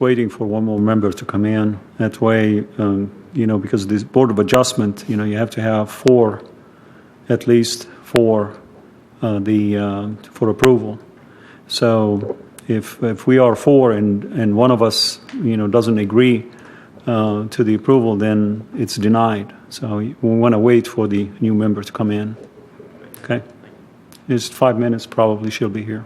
waiting for one more member to come in. That way, because this Board of Adjustment, you have to have four, at least four, for approval. So if we are four and one of us, doesn't agree to the approval, then it's denied. So we want to wait for the new member to come in. Okay? Just 5 minutes, probably she'll be here.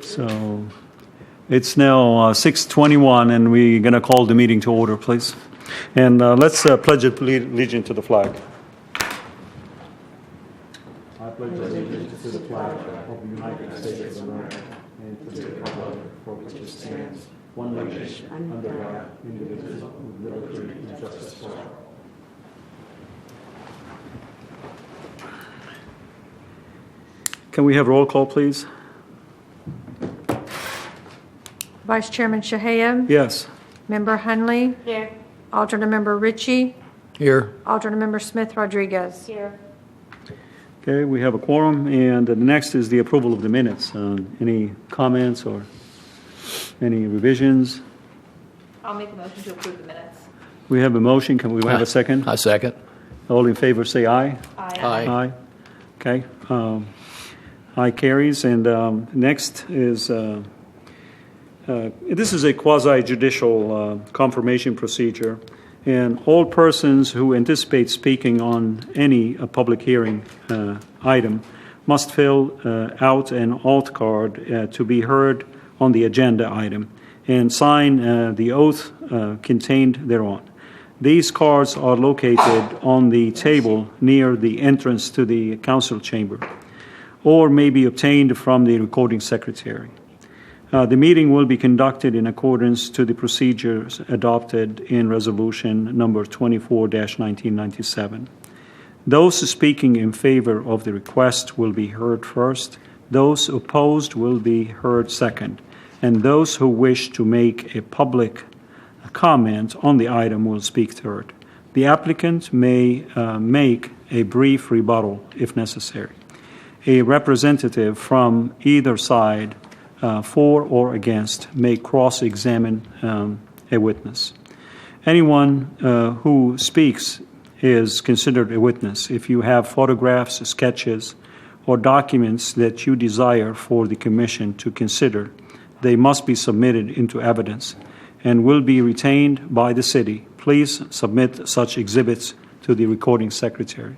So it's now 6:21, and we're going to call the meeting to order, please. And let's pledge allegiance to the flag. I pledge allegiance to the flag of the United States of America and to the republic for which it stands, one nation, under God, indivisible, with liberty and justice for all. Can we have roll call, please? Vice Chairman Shahayam. Yes. Member Hunley. Here. Alternate Member Ritchie. Here. Alternate Member Smith Rodriguez. Here. Okay, we have a quorum, and the next is the approval of the minutes. Any comments or any revisions? I'll make a motion to approve the minutes. We have a motion. Can we have a second? I second. All in favor, say aye. Aye. Aye. Okay. Aye carries. And next is, this is a quasi-judicial confirmation procedure. And all persons who anticipate speaking on any public hearing item must fill out an alt card to be heard on the agenda item and sign the oath contained thereon. These cards are located on the table near the entrance to the council chamber, or may be obtained from the recording secretary. The meeting will be conducted in accordance to the procedures adopted in Resolution number 24-1997. Those speaking in favor of the request will be heard first. Those opposed will be heard second. And those who wish to make a public comment on the item will speak third. The applicant may make a brief rebuttal if necessary. A representative from either side, for or against, may cross-examine a witness. Anyone who speaks is considered a witness. If you have photographs, sketches, or documents that you desire for the commission to consider, they must be submitted into evidence and will be retained by the city. Please submit such exhibits to the recording secretary.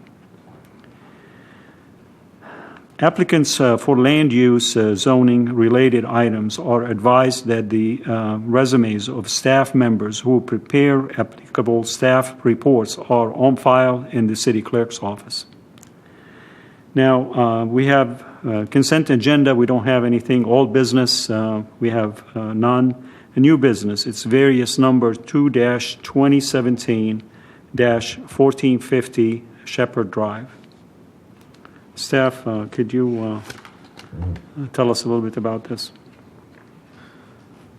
Applicants for land use zoning related items are advised that the resumes of staff members who prepare applicable staff reports are on file in the city clerk's office. Now, we have consent agenda. We don't have anything. Old business, we have none. A new business, it's various number 2-2017-1450 Shepherd Drive. Staff, could you tell us a little bit about this?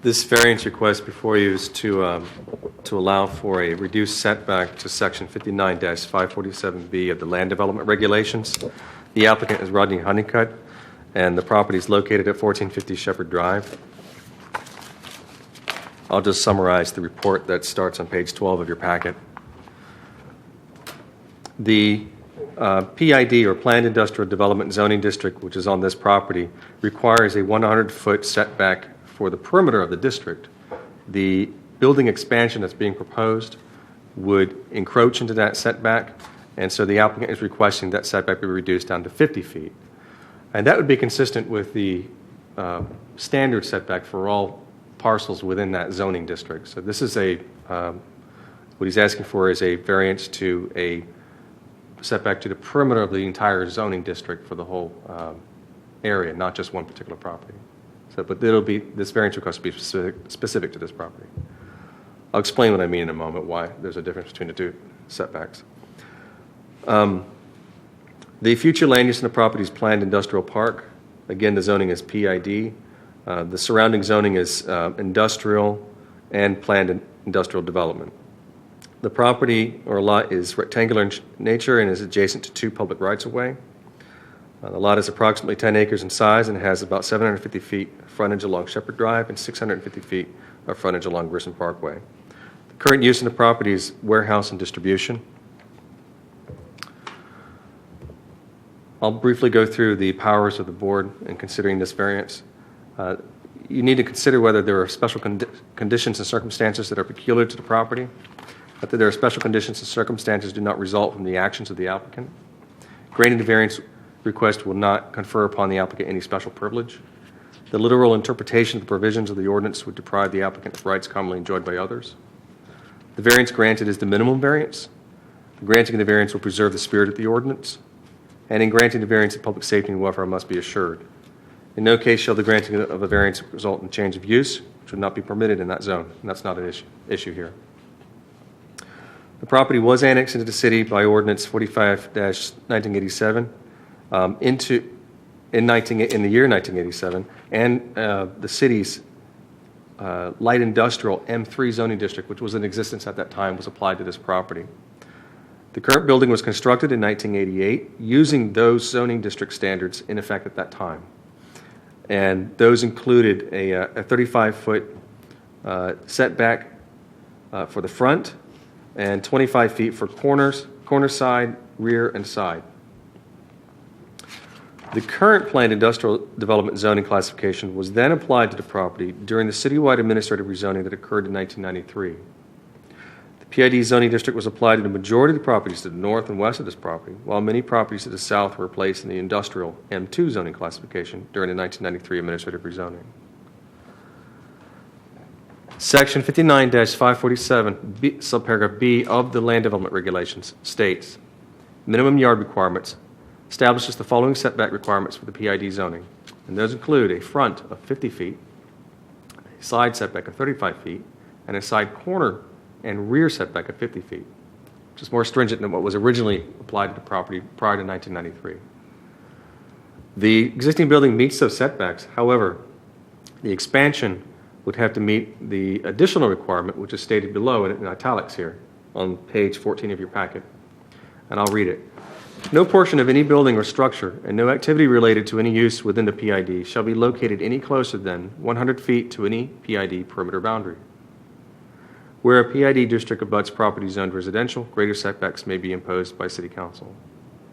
This variance request before you is to allow for a reduced setback to Section 59-547B of the Land Development Regulations. The applicant is Rodney Honeycutt, and the property is located at 1450 Shepherd Drive. I'll just summarize the report that starts on page 12 of your packet. The PID, or Planned Industrial Development Zoning District, which is on this property, requires a 100-foot setback for the perimeter of the district. The building expansion that's being proposed would encroach into that setback, and so the applicant is requesting that setback be reduced down to 50 feet. And that would be consistent with the standard setback for all parcels within that zoning district. So this is what he's asking for is a variance to a setback to the perimeter of the entire zoning district for the whole area, not just one particular property. So, but this variance request will be specific to this property. I'll explain what I mean in a moment, why there's a difference between the two setbacks. The future land use in the property is planned industrial park. Again, the zoning is PID. The surrounding zoning is industrial and planned industrial development. The property or lot is rectangular in nature and is adjacent to 2 public rights-of-way. The lot is approximately 10 acres in size and has about 750 feet frontage along Shepherd Drive and 650 feet of frontage along Grissom Parkway. The current use in the property is warehouse and distribution. I'll briefly go through the powers of the board in considering this variance. You need to consider whether there are special conditions and circumstances that are peculiar to the property, that there are special conditions and circumstances do not result from the actions of the applicant. Granting the variance request will not confer upon the applicant any special privilege. The literal interpretation of the provisions of the ordinance would deprive the applicant of rights commonly enjoyed by others. The variance granted is the minimum variance. The granting of the variance will preserve the spirit of the ordinance, and in granting the variance, the public safety and welfare must be assured. In no case shall the granting of a variance result in change of use, which would not be permitted in that zone, and that's not an issue here. The property was annexed into the city by Ordinance 45-1987 in the year 1987, and the city's light industrial M3 zoning district, which was in existence at that time, was applied to this property. The current building was constructed in 1988 using those zoning district standards in effect at that time. And those included a 35-foot setback for the front and 25 feet for corner side, rear, and side. The current planned industrial development zoning classification was then applied to the property during the citywide administrative rezoning that occurred in 1993. The PID zoning district was applied to the majority of the properties to the north and west of this property, while many properties to the south were placed in the industrial M2 zoning classification during the 1993 administrative rezoning. Section 59-547, subparagraph B of the Land Development Regulations states, minimum yard requirements establishes the following setback requirements for the PID zoning, and those include a front of 50 feet, a side setback of 35 feet, and a side corner and rear setback of 50 feet, which is more stringent than what was originally applied to the property prior to 1993. The existing building meets those setbacks. However, the expansion would have to meet the additional requirement, which is stated below in italics here on page 14 of your packet. And I'll read it. No portion of any building or structure and no activity related to any use within the PID shall be located any closer than 100 feet to any PID perimeter boundary. Where a PID district abuts property zoned residential, greater setbacks may be imposed by City Council.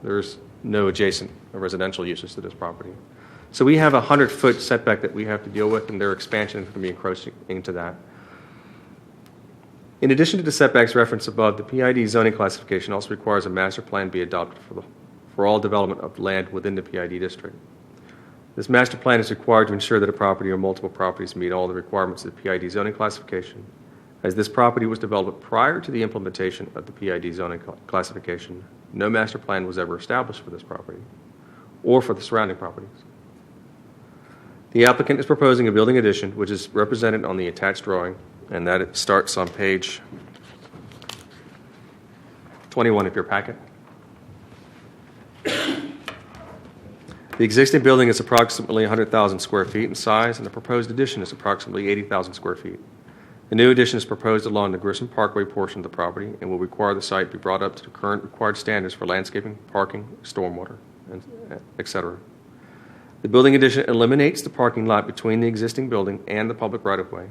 There's no adjacent residential uses to this property. So we have a 100-foot setback that we have to deal with, and their expansion is going to be encroaching into that. In addition to the setbacks referenced above, the PID zoning classification also requires a master plan be adopted for all development of land within the PID district. This master plan is required to ensure that a property or multiple properties meet all the requirements of the PID zoning classification. As this property was developed prior to the implementation of the PID zoning classification, no master plan was ever established for this property or for the surrounding properties. The applicant is proposing a building addition, which is represented on the attached drawing, and that it starts on page 21 of your packet. The existing building is approximately 100,000 square feet in size, and the proposed addition is approximately 80,000 square feet. The new addition is proposed along the Grissom Parkway portion of the property and will require the site be brought up to the current required standards for landscaping, parking, stormwater, etc. The building addition eliminates the parking lot between the existing building and the public right-of-way,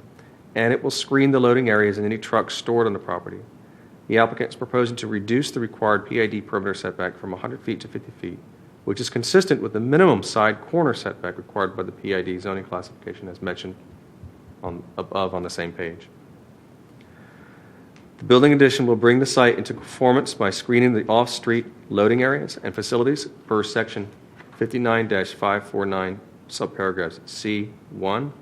and it will screen the loading areas and any trucks stored on the property. The applicant is proposing to reduce the required PID perimeter setback from 100 feet to 50 feet, which is consistent with the minimum side corner setback required by the PID zoning classification as mentioned above on the same page. The building addition will bring the site into conformance by screening the off-street loading areas and facilities per section 59-549 subparagraphs C1.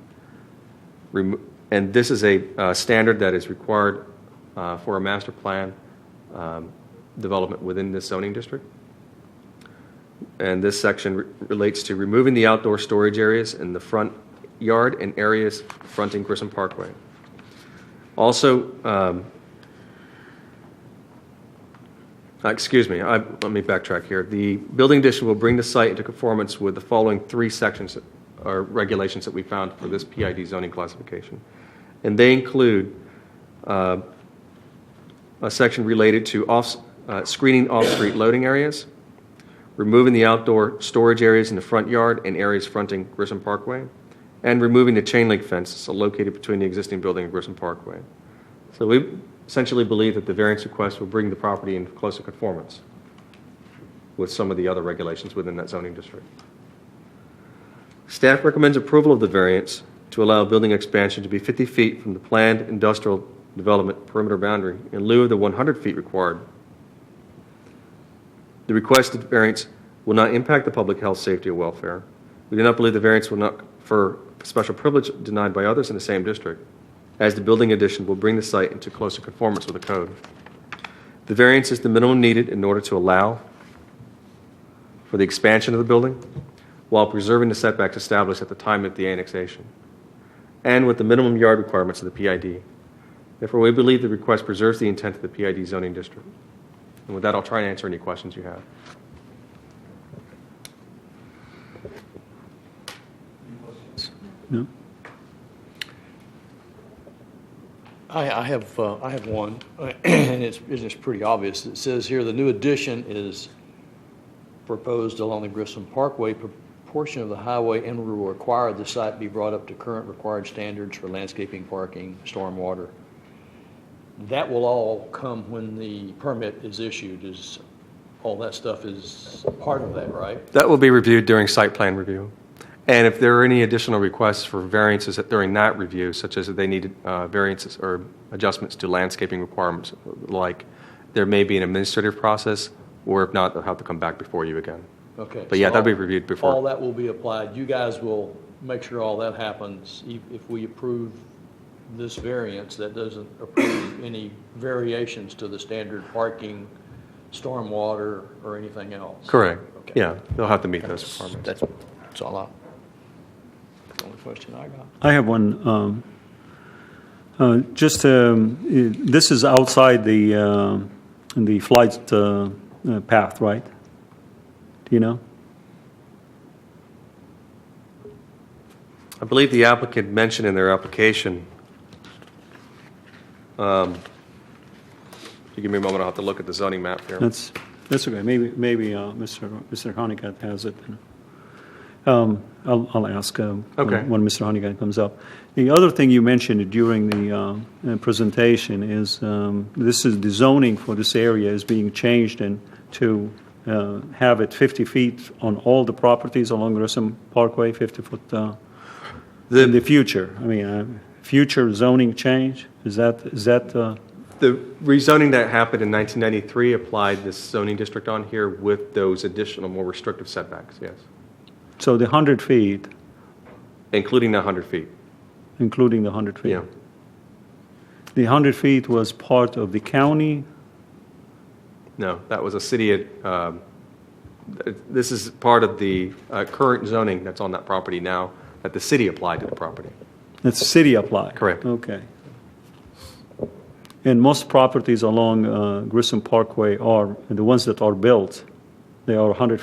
And this is a standard that is required for a master plan development within this zoning district. And this section relates to removing the outdoor storage areas in the front yard and areas fronting Grissom Parkway. Also, let me backtrack here. The building addition will bring the site into conformance with the following three sections or regulations that we found for this PID zoning classification. And they include a section related to screening off-street loading areas, removing the outdoor storage areas in the front yard and areas fronting Grissom Parkway, and removing the chain link fence located between the existing building and Grissom Parkway. So we essentially believe that the variance request will bring the property in closer conformance with some of the other regulations within that zoning district. Staff recommends approval of the variance to allow building expansion to be 50 feet from the planned industrial development perimeter boundary in lieu of the 100 feet required. The requested variance will not impact the public health, safety, or welfare. We do not believe the variance will not confer special privilege denied by others in the same district, as the building addition will bring the site into closer conformance with the code. The variance is the minimum needed in order to allow for the expansion of the building while preserving the setbacks established at the time of the annexation, and with the minimum yard requirements of the PID. Therefore, we believe the request preserves the intent of the PID zoning district. And with that, I'll try and answer any questions you have. No? I have one, and it's pretty obvious. It says here, the new addition is proposed along the Grissom Parkway portion of the highway and will require the site be brought up to current required standards for landscaping, parking, stormwater. That will all come when the permit is issued. Is all that stuff is part of that, right? That will be reviewed during site plan review. And if there are any additional requests for variances during that review, such as if they needed variances or adjustments to landscaping requirements, like there may be an administrative process, or if not, they'll have to come back before you again. Okay. But yeah, so that'll be reviewed before. All that will be applied. You guys will make sure all that happens. If we approve this variance, that doesn't approve any variations to the standard parking, stormwater, or anything else. Correct. Okay. Yeah, they'll have to meet those requirements. That's all that's the only question I got. I have one. This is outside the flight path, right? Do you know? I believe the applicant mentioned in their application, if you give me a moment, I'll have to look at the zoning map here. That's okay. Maybe Mr. Honeycutt has it. I'll ask Okay. when Mr. Honeycutt comes up. The other thing you mentioned during the presentation is this is the zoning for this area is being changed and to have it 50 feet on all the properties along Grissom Parkway, 50-foot in the future. I mean, future zoning change, is that The rezoning that happened in 1993 applied this zoning district on here with those additional, more restrictive setbacks, yes, so the 100 feet, including the 100 feet. including the 100 feet? Yeah. The 100 feet was part of the county? No, that was a city, this is part of the current zoning that's on that property now that the city applied to the property. That's city applied? Correct. Okay. And most properties along Grissom Parkway are, the ones that are built, they are 100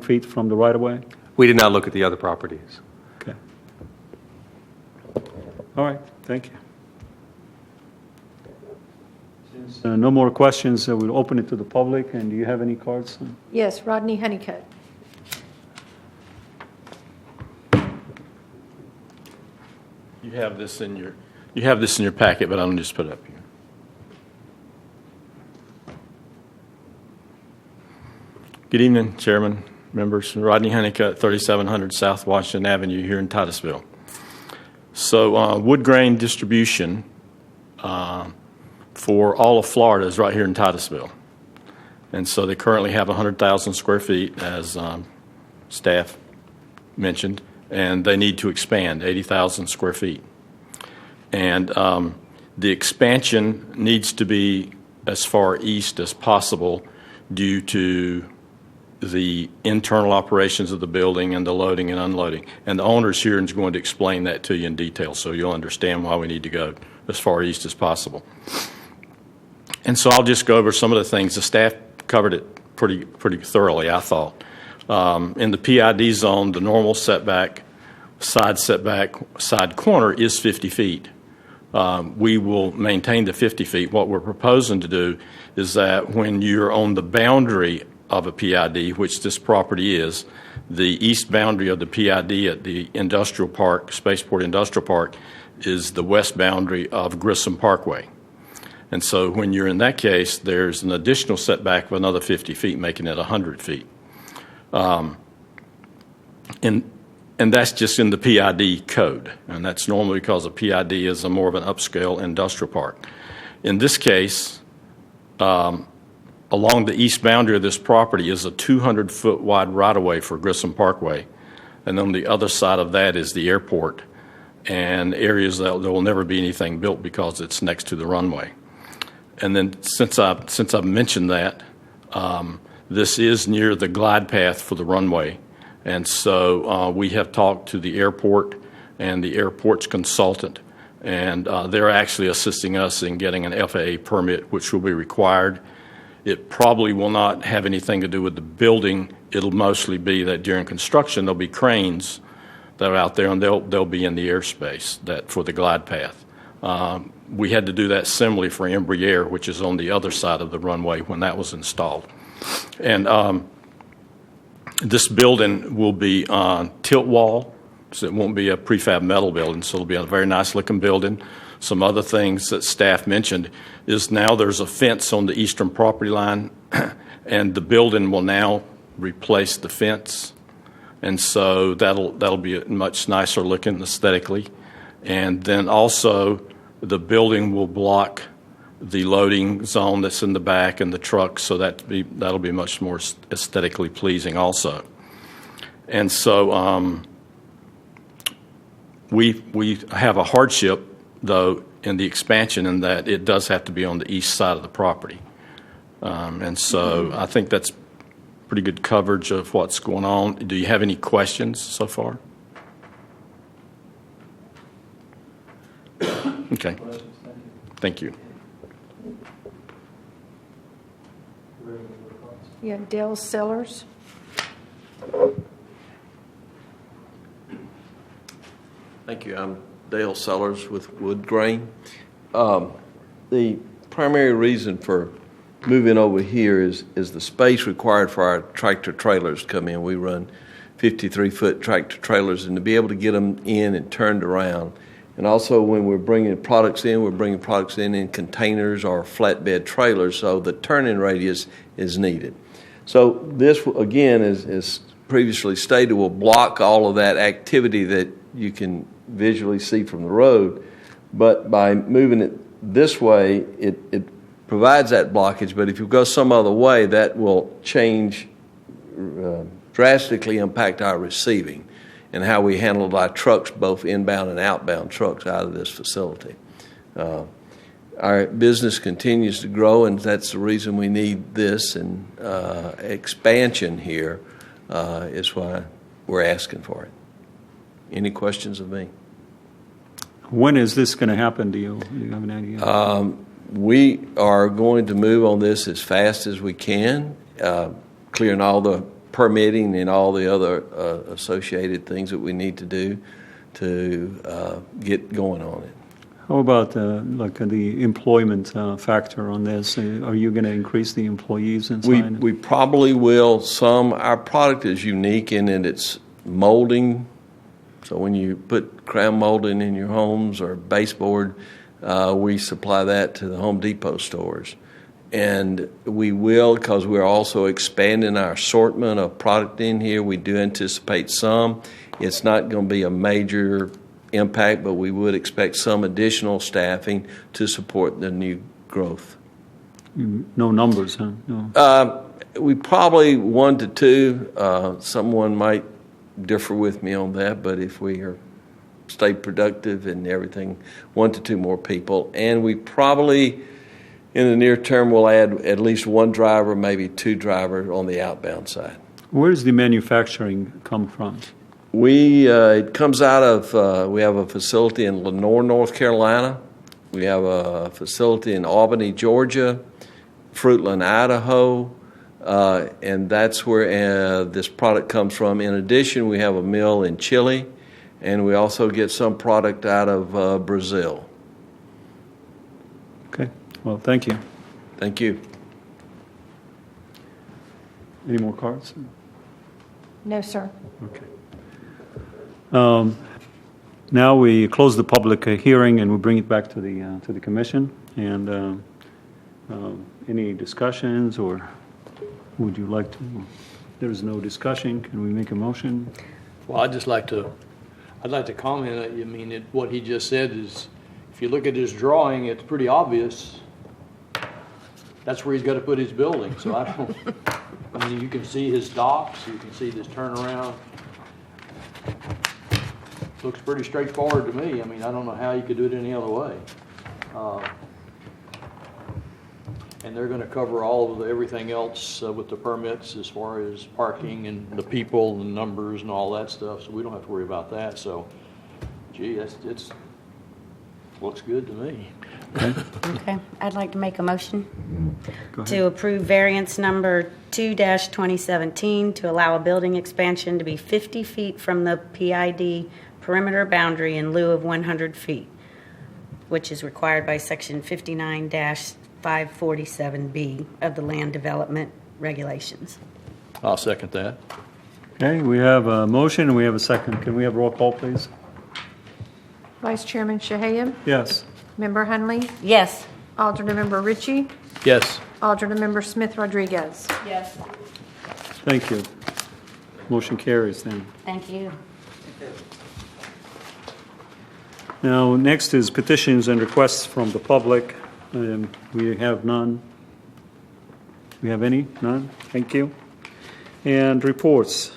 feet from the right-of-way? We did not look at the other properties. Okay. All right, thank you. Since no more questions, we'll open it to the public, and do you have any cards? Yes, Rodney Honeycutt. You have this in your packet, but I'll just put it up here. Good evening, Chairman, members. Rodney Honeycutt, 3700 South Washington Avenue here in Titusville. So wood grain distribution for all of Florida is right here in Titusville. And so they currently have 100,000 square feet, as staff mentioned, and they need to expand 80,000 square feet. And the expansion needs to be as far east as possible due to the internal operations of the building and the loading and unloading. And the owner's here and is going to explain that to you in detail, so you'll understand why we need to go as far east as possible. And so I'll just go over some of the things. The staff covered it pretty thoroughly, I thought. In the PID zone, the normal setback, side corner is 50 feet. We will maintain the 50 feet. What we're proposing to do is that when you're on the boundary of a PID, which this property is, the east boundary of the PID at the industrial park, Spaceport Industrial Park, is the west boundary of Grissom Parkway. And so when you're in that case, there's an additional setback of another 50 feet, making it 100 feet. And that's just in the PID code, and that's normally because a PID is more of an upscale industrial park. In this case, along the east boundary of this property is a 200-foot wide right-of-way for Grissom Parkway. And on the other side of that is the airport and areas that there will never be anything built because it's next to the runway. And then since I've mentioned that, this is near the glide path for the runway. And so we have talked to the airport and the airport's consultant, and they're actually assisting us in getting an FAA permit, which will be required. It probably will not have anything to do with the building. It'll mostly be that during construction there'll be cranes that are out there, and they'll be in the airspace that for the glide path. We had to do that similarly for Embraer, which is on the other side of the runway when that was installed. And this building will be on tilt wall, so it won't be a prefab metal building, so it'll be a very nice looking building. Some other things that staff mentioned is now there's a fence on the eastern property line, and the building will now replace the fence. And so that'll be much nicer looking aesthetically. And then also the building will block the loading zone that's in the back and the trucks, so that'll be much more aesthetically pleasing also. And so we have a hardship, though, in the expansion in that it does have to be on the east side of the property. And so I think that's pretty good coverage of what's going on. Do you have any questions so far? Okay. Thank you. Yeah, Dale Sellers. Thank you. I'm Dale Sellers with Wood Grain. The primary reason for moving over here is the space required for our tractor trailers to come in. We run 53-foot tractor trailers, and to be able to get them in and turned around. And also when we're bringing products in containers or flatbed trailers, so the turning radius is needed. So this, again, as previously stated, will block all of that activity that you can visually see from the road. But by moving it this way, it provides that blockage. But if you go some other way, that will change, drastically impact our receiving and how we handle our trucks, both inbound and outbound trucks out of this facility. Our business continues to grow, and that's the reason we need this, and expansion here is why we're asking for it. Any questions of me? When is this going to happen? Do you have an idea? We are going to move on this as fast as we can, clearing all the permitting and all the other associated things that we need to do to get going on it. How about the employment factor on this? Are you going to increase the employees inside? We probably will. Our product is unique in that it's molding. So when you put crown molding in your homes or baseboard, we supply that to the Home Depot stores. And we will, because we're also expanding our assortment of product in here. We do anticipate some. It's not going to be a major impact, but we would expect some additional staffing to support the new growth. No numbers, huh? No. We probably 1 to 2. Someone might differ with me on that, but if we stay productive and everything, 1 to 2 more people. And we probably, in the near term, will add at least 1 driver, maybe 2 drivers on the outbound side. Where does the manufacturing come from? It comes out of, we have a facility in Lenore, North Carolina. We have a facility in Albany, Georgia, Fruitland, Idaho, and that's where this product comes from. In addition, we have a mill in Chile, and we also get some product out of Brazil. Okay. Well, thank you. Thank you. Any more cards? No, sir. Okay. Now we close the public hearing and we bring it back to the commission. And any discussions, or would you like to? If there's no discussion, can we make a motion? Well, I'd like to comment. I mean, what he just said is, if you look at his drawing, it's pretty obvious that's where he's got to put his building, so I don't, I mean, you can see his docks, you can see this turnaround. Looks pretty straightforward to me. I mean, I don't know how you could do it any other way. And they're going to cover all of everything else with the permits as far as parking and the people and numbers and all that stuff, so we don't have to worry about that. So, gee, it's looks good to me. Okay, I'd like to make a motion Go ahead. to approve variance number 2-2017 to allow a building expansion to be 50 feet from the PID perimeter boundary in lieu of 100 feet, which is required by section 59-547B of the Land Development Regulations. I'll second that. Okay, we have a motion and we have a second. Can we have roll call, please? Vice Chairman Shahay, Yes. Member Hunley, Yes. Alternate Member Ritchie, Yes. Alternate Member Smith Rodriguez. Yes. Thank you. Motion carries then. Thank you. Now, next is petitions and requests from the public. We have none. We have any? None? Thank you. And reports.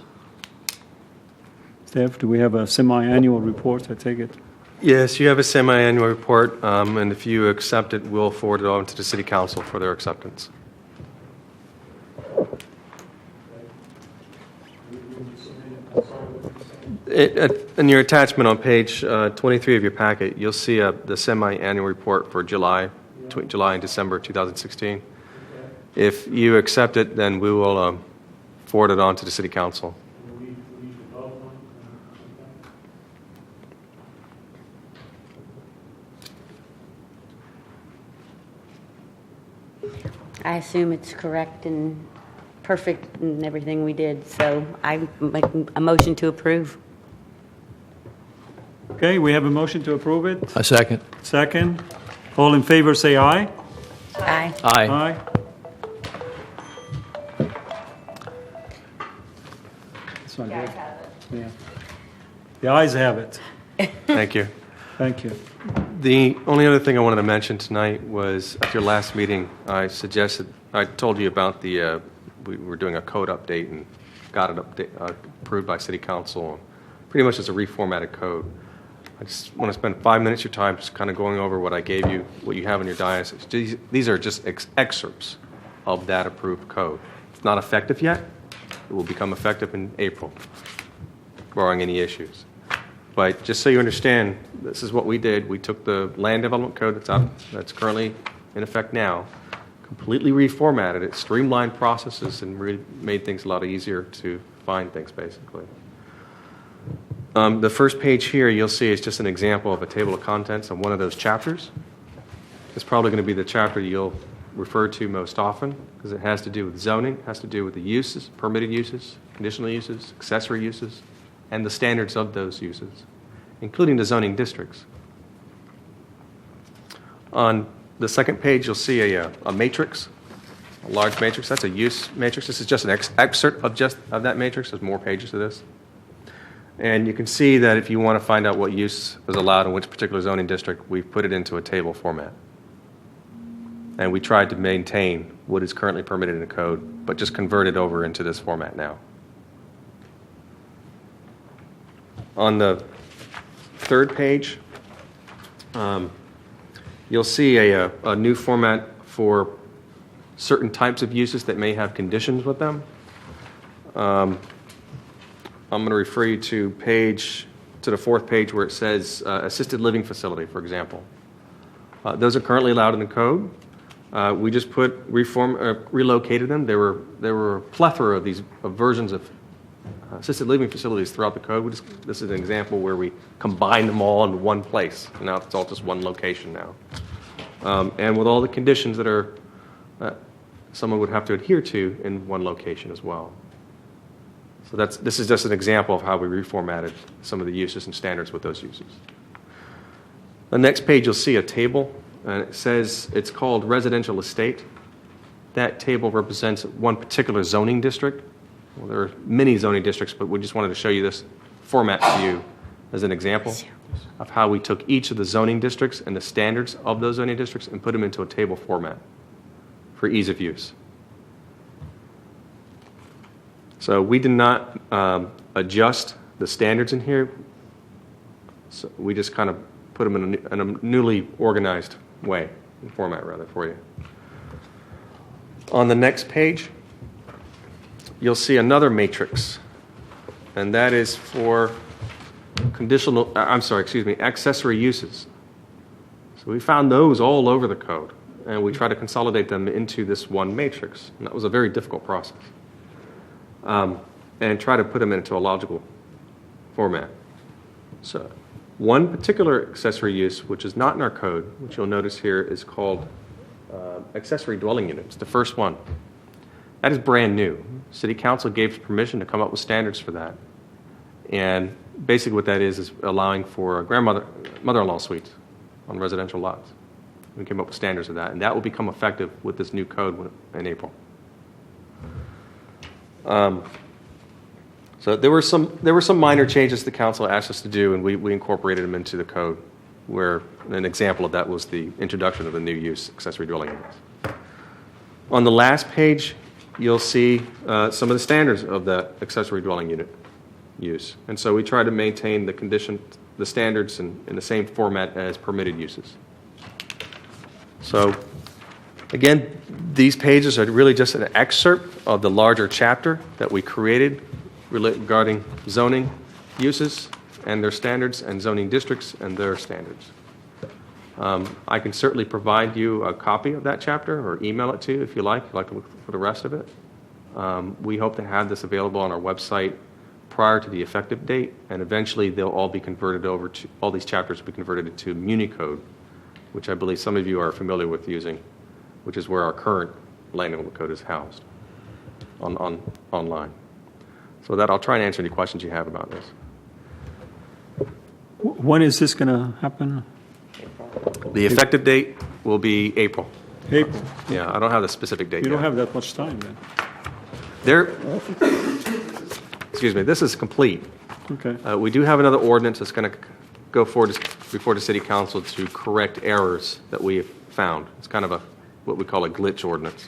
Steph, do we have a semi-annual report, I take it? Yes, you have a semi-annual report, and if you accept it, we'll forward it on to the City Council for their acceptance. In your attachment on page 23 of your packet, you'll see the semi-annual report for July and December 2016. If you accept it, then we will forward it on to the City Council. I assume it's correct and perfect in everything we did, so I make a motion to approve. Okay, we have a motion to approve it. I second. Second. All in favor, say aye. Aye. Aye. Aye. That's not good. Yeah. The ayes have it. Thank you. Thank you. The only other thing I wanted to mention tonight was at your last meeting, I told you about we were doing a code update and got it approved by City Council. Pretty much it's a reformatted code. I just want to spend 5 minutes of your time just kind of going over what I gave you, what you have in your dais. These are just excerpts of that approved code. It's not effective yet. It will become effective in April, barring any issues. But just so you understand, this is what we did. We took the land development code that's currently in effect now, completely reformatted it, streamlined processes, and really made things a lot easier to find things, basically. The first page here you'll see is just an example of a table of contents on one of those chapters. It's probably going to be the chapter you'll refer to most often because it has to do with zoning, has to do with the uses, permitted uses, conditional uses, accessory uses, and the standards of those uses, including the zoning districts. On the second page, you'll see a matrix, a large matrix. That's a use matrix. This is just an excerpt of that matrix. There's more pages to this. And you can see that if you want to find out what use is allowed in which particular zoning district, we've put it into a table format. And we tried to maintain what is currently permitted in the code, but just convert it over into this format now. On the third page, you'll see a new format for certain types of uses that may have conditions with them. I'm going to refer you to the fourth page where it says assisted living facility, for example. Those are currently allowed in the code. We just relocated them. There were a plethora of these versions of assisted living facilities throughout the code. This is an example where we combined them all into one place. And now it's all just one location now. And with all the conditions that someone would have to adhere to in one location as well. So this is just an example of how we reformatted some of the uses and standards with those uses. The next page you'll see a table, and it says it's called residential estate. That table represents one particular zoning district. Well, there are many zoning districts, but we just wanted to show you this format to you as an example of how we took each of the zoning districts and the standards of those zoning districts and put them into a table format. for ease of use. So we did not adjust the standards in here. So we just kind of put them in a newly organized way, format rather, for you. On the next page, you'll see another matrix, and that is for accessory uses. So we found those all over the code, and we try to consolidate them into this one matrix. And that was a very difficult process. And try to put them into a logical format. So one particular accessory use, which is not in our code, which you'll notice here, is called accessory dwelling units, the first one. That is brand new. City Council gave permission to come up with standards for that. And basically what that is allowing for mother-in-law suites on residential lots. We came up with standards of that, and that will become effective with this new code in April. So there were some minor changes the council asked us to do, and we incorporated them into the code, where an example of that was the introduction of the new use, accessory dwelling units. On the last page, you'll see some of the standards of the accessory dwelling unit use. And so we try to maintain the standards in the same format as permitted uses. So again, these pages are really just an excerpt of the larger chapter that we created regarding zoning uses and their standards, and zoning districts and their standards. I can certainly provide you a copy of that chapter or email it to you if you like. If you'd like to look for the rest of it. We hope to have this available on our website prior to the effective date, and eventually they'll all be converted over to, all these chapters will be converted into MuniCode, which I believe some of you are familiar with using, which is where our current land development code is housed online. So with that, I'll try and answer any questions you have about this. When is this going to happen? The effective date will be April. April. Yeah, I don't have the specific date You yet. don't have that much time then. Excuse me, this is complete. Okay. We do have another ordinance that's going to go forward before the City Council to correct errors that we have found. It's kind of what we call a glitch ordinance.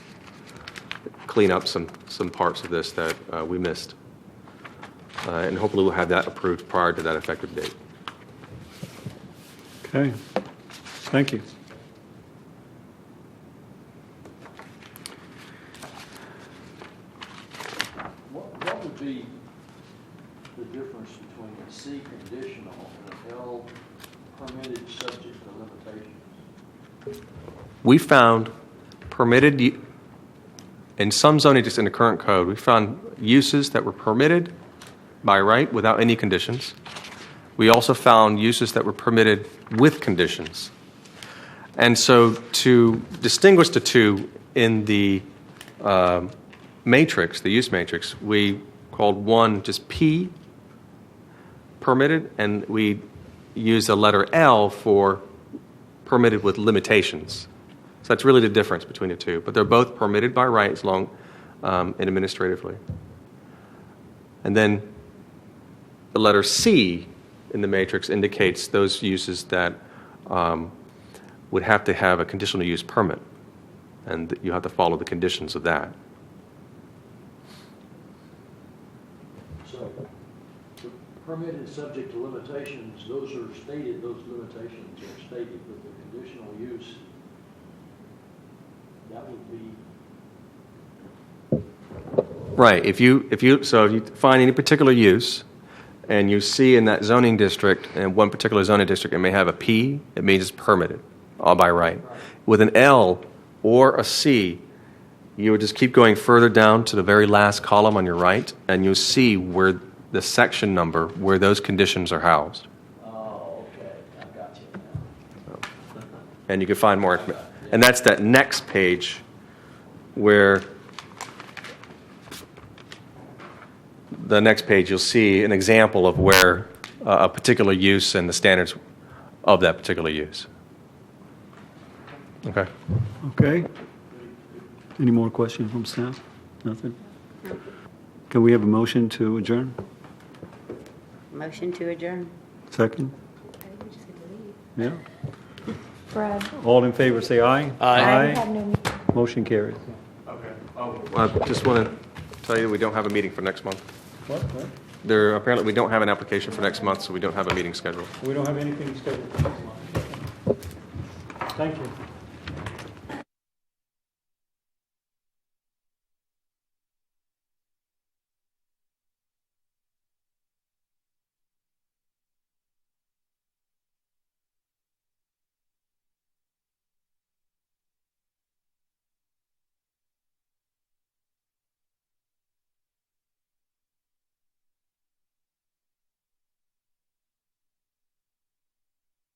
Clean up some parts of this that we missed. And hopefully we'll have that approved prior to that effective date. Okay. Thank you. What would be the difference between a C conditional and an L permitted subject to limitations? We found permitted, in some zoning districts in the current code, we found uses that were permitted by right without any conditions. We also found uses that were permitted with conditions. And so to distinguish the two in the matrix, the use matrix, we called one just P, permitted, and we used the letter L for permitted with limitations. So that's really the difference between the two. But they're both permitted by right as long and administratively. And then the letter C in the matrix indicates those uses that would have to have a conditional use permit, and you have to follow the conditions of that. So, the permitted subject to limitations, those limitations are stated, but the conditional use, that would be. Right. If you find any particular use, and you see in that zoning district, in one particular zoning district, it may have a P, it means it's permitted, all by right. With an L or a C, you would just keep going further down to the very last column on your right, and you'll see where the section number where those conditions are housed. Oh, okay, I got you now. And you can find more information. And that's that next page where the next page you'll see an example of where a particular use and the standards of that particular use. Okay. Okay. Any more questions from staff? Nothing? Can we have a motion to adjourn? Motion to adjourn. Second? Yeah. Brad, All in favor, say aye. I have no Motion carried. I just want to tell you, we don't have a meeting for next month. What? Apparently, we don't have an application for next month, so we don't have a meeting scheduled. We don't have anything scheduled for next month. Thank you.